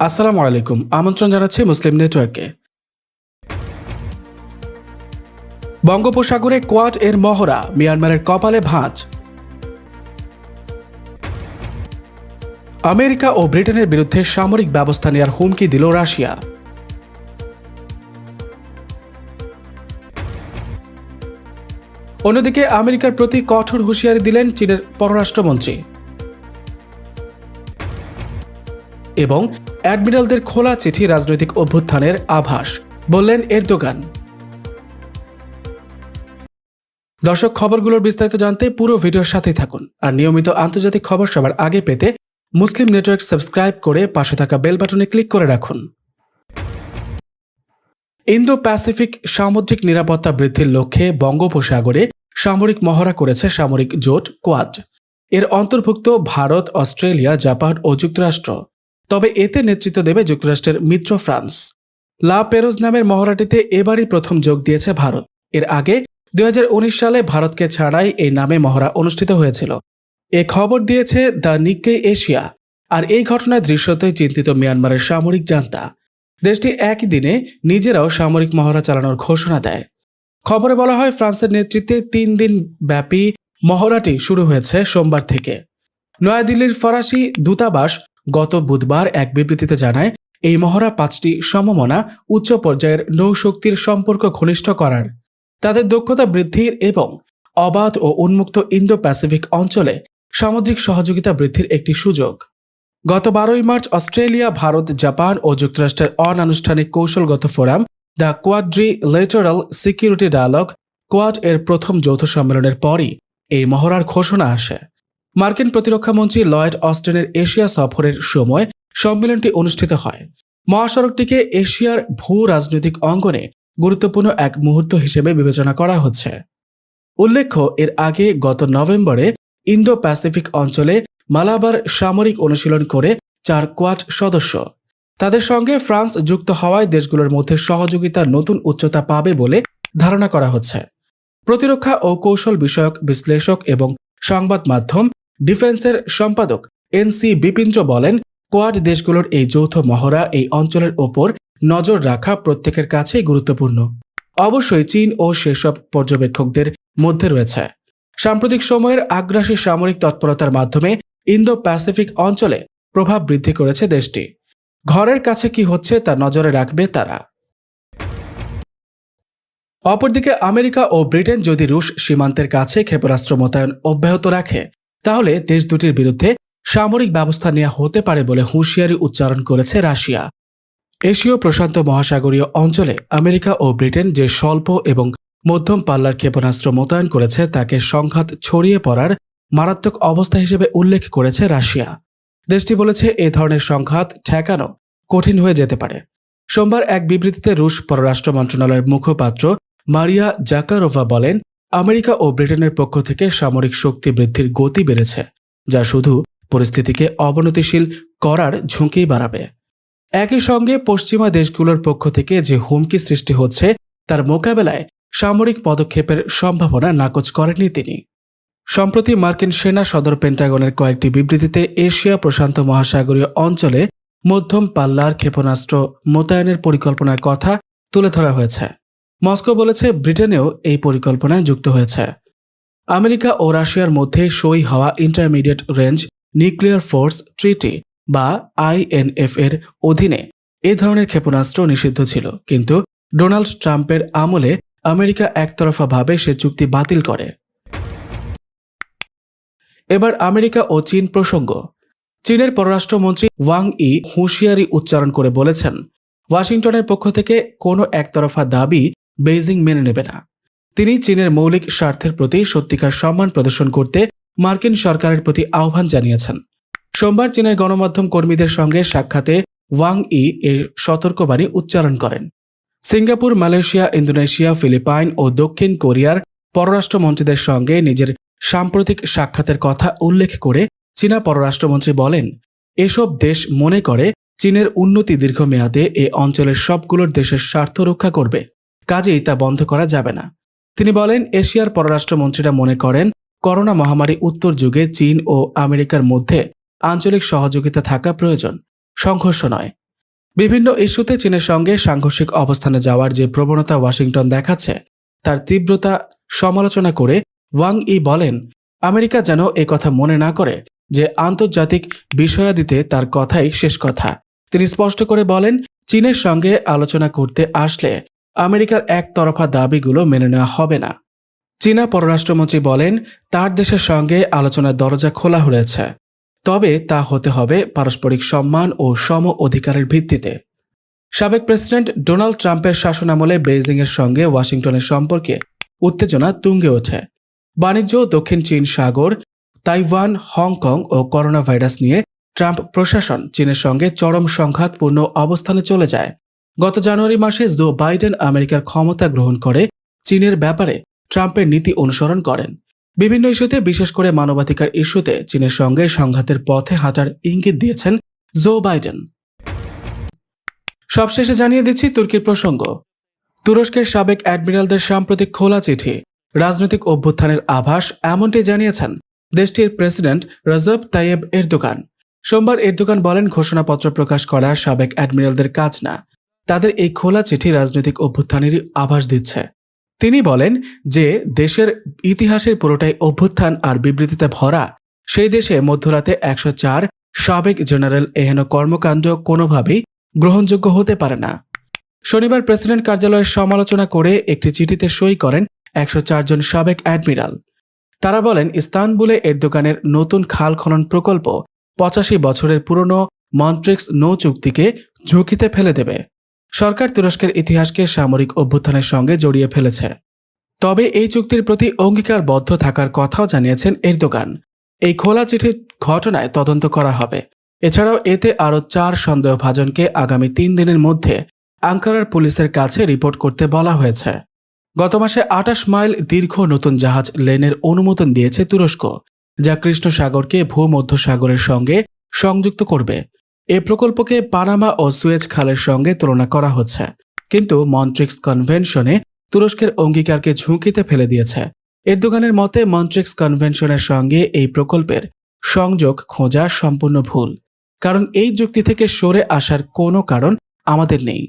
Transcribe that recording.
আসসালামু আলাইকুম। আমন্ত্রণ জানাচ্ছি মুসলিম নেটওয়ার্কে। বঙ্গোপসাগরে কোয়াড এর মহড়া, মিয়ানমারের কপালে ভাঁজ। আমেরিকা ও ব্রিটেনের বিরুদ্ধে সামরিক ব্যবস্থা নেওয়ার হুমকি দিল রাশিয়া। অন্যদিকে আমেরিকার প্রতি কঠোর হুঁশিয়ারি দিলেন চীনের পররাষ্ট্রমন্ত্রী। এবং অ্যাডমিরালদের খোলা চিঠি রাজনৈতিক অভ্যুত্থানের আভাস, বললেন এরদোগান। দর্শক, খবরগুলোর বিস্তারিত জানতে পুরো ভিডিওর সাথেই থাকুন। আর নিয়মিত আন্তর্জাতিক খবর সবার আগে পেতে মুসলিম নেটওয়ার্ক সাবস্ক্রাইব করে পাশে থাকা বেল বাটনে ক্লিক করে রাখুন। ইন্দো প্যাসিফিক সামুদ্রিক নিরাপত্তা বৃদ্ধির লক্ষ্যে বঙ্গোপসাগরে সামরিক মহড়া করেছে সামরিক জোট কোয়াড। এর অন্তর্ভুক্ত ভারত, অস্ট্রেলিয়া, জাপান ও যুক্তরাষ্ট্র। তবে এতে নেতৃত্ব দেবে যুক্তরাষ্ট্রের মিত্র ফ্রান্স। লা পেরোজ নামের মহড়াটিতে এবারই প্রথম যোগ দিয়েছে ভারত। এর আগে 2019 সালে ভারতকে ছাড়াই এই নামে মহড়া অনুষ্ঠিত হয়েছিল। এ খবর দিয়েছে দ্য নিক্কেই এশিয়া। আর এই ঘটনায় দৃশ্যতই চিন্তিত মিয়ানমারের সামরিক জান্তা। দেশটি একই দিনে নিজেরাও সামরিক মহড়া চালানোর ঘোষণা দেয়। খবরে বলা হয়, ফ্রান্সের নেতৃত্বে 3 দিন ব্যাপী মহড়াটি শুরু হয়েছে সোমবার থেকে। নয়াদিল্লির ফরাসি দূতাবাস গত বুধবার এক বিবৃতিতে জানায়, এই মহড়া 5টি সমমনা উচ্চ পর্যায়ের নৌশক্তির সম্পর্ক ঘনিষ্ঠ করার, তাদের দক্ষতা বৃদ্ধির এবং অবাধ ও উন্মুক্ত ইন্দো প্যাসিফিক অঞ্চলে সামুদ্রিক সহযোগিতা বৃদ্ধির একটি সুযোগ। গত 12ই মার্চ অস্ট্রেলিয়া, ভারত, জাপান ও যুক্তরাষ্ট্রের অনানুষ্ঠানিক কৌশলগত forum the Quadrilateral Security Dialogue Quad এর প্রথম যৌথ সম্মেলনের পরই এই মহড়ার ঘোষণা আসে। মার্কিন প্রতিরক্ষামন্ত্রী লয়েড অস্টিনের এশিয়া সফরের সময় সম্মেলনটি অনুষ্ঠিত হয়। মহাসড়কটিকে এশিয়ার ভূ রাজনৈতিক অঙ্গনে গুরুত্বপূর্ণ এক মুহূর্ত হিসেবে বিবেচনা করা হচ্ছে। উল্লেখ্য, এর আগে গত নভেম্বরে ইন্দো প্যাসিফিক অঞ্চলে মালাবার সামরিক অনুশীলন করে 4 কোয়াড সদস্য। তাদের সঙ্গে ফ্রান্স যুক্ত হওয়ায় দেশগুলোর মধ্যে সহযোগিতার নতুন উচ্চতা পাবে বলে ধারণা করা হচ্ছে। প্রতিরক্ষা ও কৌশল বিষয়ক বিশ্লেষক এবং সংবাদ মাধ্যম ডিফেন্সের সম্পাদক NC বিপিন্দ্র বলেন, কোয়াড দেশগুলোর এই যৌথ মহড়া এই অঞ্চলের ওপর নজর রাখা প্রত্যেকের কাছেই গুরুত্বপূর্ণ। অবশ্যই চীন ও সেসব পর্যবেক্ষকদের মধ্যে রয়েছে। সাম্প্রতিক সময়ের আগ্রাসী সামরিক তৎপরতার মাধ্যমে ইন্দো প্যাসিফিক অঞ্চলে প্রভাব বৃদ্ধি করেছে দেশটি। ঘরের কাছে কি হচ্ছে তা নজরে রাখবে তারা। অপরদিকে আমেরিকা ও ব্রিটেন যদি রুশ সীমান্তের কাছে ক্ষেপণাস্ত্র মোতায়েন অব্যাহত রাখে, তাহলে দেশ দুটির বিরুদ্ধে সামরিক ব্যবস্থা নেওয়া হতে পারে বলে হুঁশিয়ারি উচ্চারণ করেছে রাশিয়া। এশীয় প্রশান্ত মহাসাগরীয় অঞ্চলে আমেরিকা ও ব্রিটেন যে স্বল্প এবং মধ্যম পাল্লার ক্ষেপণাস্ত্র মোতায়েন করেছে তাকে সংঘাত ছড়িয়ে পড়ার মারাত্মক অবস্থা হিসেবে উল্লেখ করেছে রাশিয়া। দেশটি বলেছে, এ ধরনের সংঘাত ঠেকানো কঠিন হয়ে যেতে পারে। সোমবার এক বিবৃতিতে রুশ পররাষ্ট্র মন্ত্রণালয়ের মুখপাত্র মারিয়া জাকারোভা বলেন, আমেরিকা ও ব্রিটেনের পক্ষ থেকে সামরিক শক্তি বৃদ্ধির গতি বেড়েছে, যা শুধু পরিস্থিতিকে অবনতিশীল করার ঝুঁকি বাড়াবে। একই সঙ্গে পশ্চিমা দেশগুলোর পক্ষ থেকে যে হুমকি সৃষ্টি হচ্ছে তার মোকাবেলায় সামরিক পদক্ষেপের সম্ভাবনা নাকচ করেননি তিনি। সম্প্রতি মার্কিন সেনা সদর পেন্টাগনের কয়েকটি বিবৃতিতে এশিয়া প্রশান্ত মহাসাগরীয় অঞ্চলে মধ্যম পাল্লার ক্ষেপণাস্ত্র মোতায়েনের পরিকল্পনার কথা তুলে ধরা হয়েছে। মস্কো বলেছে, ব্রিটেনেও এই পরিকল্পনায় যুক্ত হয়েছে। আমেরিকা ও রাশিয়ার মধ্যে সই হওয়া ইন্টারমিডিয়েট রেঞ্জ নিউক্লিয়ার ফোর্স ট্রিটি বা INF এর অধীনে এ ধরনের ক্ষেপণাস্ত্র নিষিদ্ধ ছিল, কিন্তু ডোনাল্ড ট্রাম্পের আমলে আমেরিকা একতরফাভাবে সে চুক্তি বাতিল করে। এবার আমেরিকা ও চীন প্রসঙ্গ। চীনের পররাষ্ট্রমন্ত্রী ওয়াং ই হুঁশিয়ারি উচ্চারণ করে বলেছেন, ওয়াশিংটনের পক্ষ থেকে কোনো একতরফা দাবি বেইজিং মেনে নেবে না। তিনি চীনের মৌলিক স্বার্থের প্রতি সত্যিকার সম্মান প্রদর্শন করতে মার্কিন সরকারের প্রতি আহ্বান জানিয়েছেন। সোমবার চীনের গণমাধ্যম কর্মীদের সঙ্গে সাক্ষাতে ওয়াং ই এর সতর্কবাণী উচ্চারণ করেন। সিঙ্গাপুর, মালয়েশিয়া, ইন্দোনেশিয়া, ফিলিপাইন ও দক্ষিণ কোরিয়ার পররাষ্ট্রমন্ত্রীদের সঙ্গে নিজের সাম্প্রতিক সাক্ষাতের কথা উল্লেখ করে চীনা পররাষ্ট্রমন্ত্রী বলেন, এসব দেশ মনে করে চীনের উন্নতি দীর্ঘমেয়াদে এ অঞ্চলের সবগুলোর দেশের স্বার্থ রক্ষা করবে, কাজেই তা বন্ধ করা যাবে না। তিনি বলেন, এশিয়ার পররাষ্ট্রমন্ত্রীরা মনে করেন করোনা মহামারী উত্তর যুগে চীন ও আমেরিকার মধ্যে আঞ্চলিক সহযোগিতা থাকা প্রয়োজন, সংঘর্ষ নয়। বিভিন্ন ইস্যুতে চীনের সঙ্গে সাংঘর্ষিক অবস্থানে যাওয়ার যে প্রবণতা ওয়াশিংটন দেখাচ্ছে তার তীব্রতা সমালোচনা করে ওয়াং ই বলেন, আমেরিকা যেন কথা মনে না করে যে আন্তর্জাতিক বিষয়াদিতে তার কথাই শেষ কথা। তিনি স্পষ্ট করে বলেন, চীনের সঙ্গে আলোচনা করতে আসলে আমেরিকার একতরফা দাবিগুলো মেনে নেওয়া হবে না। চীনা পররাষ্ট্রমন্ত্রী বলেন, তার দেশের সঙ্গে আলোচনার দরজা খোলা হয়েছে, তবে তা হতে হবে পারস্পরিক সম্মান ও সম অধিকারের ভিত্তিতে। সাবেক প্রেসিডেন্ট ডোনাল্ড ট্রাম্পের শাসনামলে বেইজিংয়ের সঙ্গে ওয়াশিংটনের সম্পর্কে উত্তেজনা তুঙ্গে ওঠে। বাণিজ্য, দক্ষিণ চীন সাগর, তাইওয়ান, হংকং ও করোনা ভাইরাস নিয়ে ট্রাম্প প্রশাসন চীনের সঙ্গে চরম সংঘাতপূর্ণ অবস্থানে চলে যায়। গত জানুয়ারি মাসে জো বাইডেন আমেরিকার ক্ষমতা গ্রহণ করে চীনের ব্যাপারে ট্রাম্পের নীতি অনুসরণ করেন। বিভিন্ন ইস্যুতে, বিশেষ করে মানবাধিকার ইস্যুতে চীনের সঙ্গে সংঘাতের পথে হাঁটার ইঙ্গিত দিয়েছেন জো বাইডেন। সবশেষে জানিয়ে দিচ্ছি তুর্কির প্রসঙ্গ। তুরস্কের সাবেক অ্যাডমিরালদের সাম্প্রতিক খোলা চিঠি রাজনৈতিক অভ্যুত্থানের আভাস, এমনটি জানিয়েছেন দেশটির প্রেসিডেন্ট রজব তাইয়েব এরদোগান। সোমবার এরদোগান বলেন, ঘোষণাপত্র প্রকাশ করা সাবেক অ্যাডমিরালদের কাজ না, তাদের এই খোলা চিঠি রাজনৈতিক অভ্যুত্থানেরই আভাস দিচ্ছে। তিনি বলেন যে দেশের ইতিহাসের পুরোটাই অভ্যুত্থান আর বিবৃতিতে ভরা। সেই দেশে মধ্যরাতে 104 সাবেক জেনারেল এহেন কর্মকাণ্ড কোনোভাবেই গ্রহণযোগ্য হতে পারে না। শনিবার প্রেসিডেন্ট কার্যালয়ের সমালোচনা করে একটি চিঠিতে সই করেন 104 জন সাবেক অ্যাডমিরাল। তারা বলেন, ইস্তানবুলে এরদোগানের নতুন খাল খনন প্রকল্প 85 বছরের পুরনো মন্ট্রিক্স নৌ চুক্তিকে ঝুঁকিতে ফেলে দেবে। সরকার তুরস্কের ইতিহাসকে সামরিক অভ্যুত্থানের সঙ্গে জড়িয়ে ফেলেছে, তবে এই চুক্তির প্রতি অঙ্গীকারবদ্ধ থাকার কথাও জানিয়েছেন এরদোগান। এই খোলা চিঠির ঘটনায় তদন্ত করা হবে। এছাড়াও এতে আরও 4 সন্দেহভাজনকে আগামী 3 দিনের মধ্যে আঙ্কারার পুলিশের কাছে রিপোর্ট করতে বলা হয়েছে। গত মাসে 28 মাইল দীর্ঘ নতুন জাহাজ লেনের অনুমোদন দিয়েছে তুরস্ক, যা কৃষ্ণ সাগরকে ভূমধ্যসাগরের সঙ্গে সংযুক্ত করবে। এই প্রকল্পকে পানামা ও সুয়েজ খালের সঙ্গে তুলনা করা হচ্ছে, কিন্তু মন্ট্রিক্স কনভেনশনে তুরস্কের অঙ্গীকারকে ঝুঁকিতে ফেলে দিয়েছে। এরদোগানের মতে, মন্ট্রিক্স কনভেনশনের সঙ্গে এই প্রকল্পের সংযোগ খোঁজা সম্পূর্ণ ভুল, কারণ এই যুক্তি থেকে সরে আসার কোনো কারণ আমাদের নেই।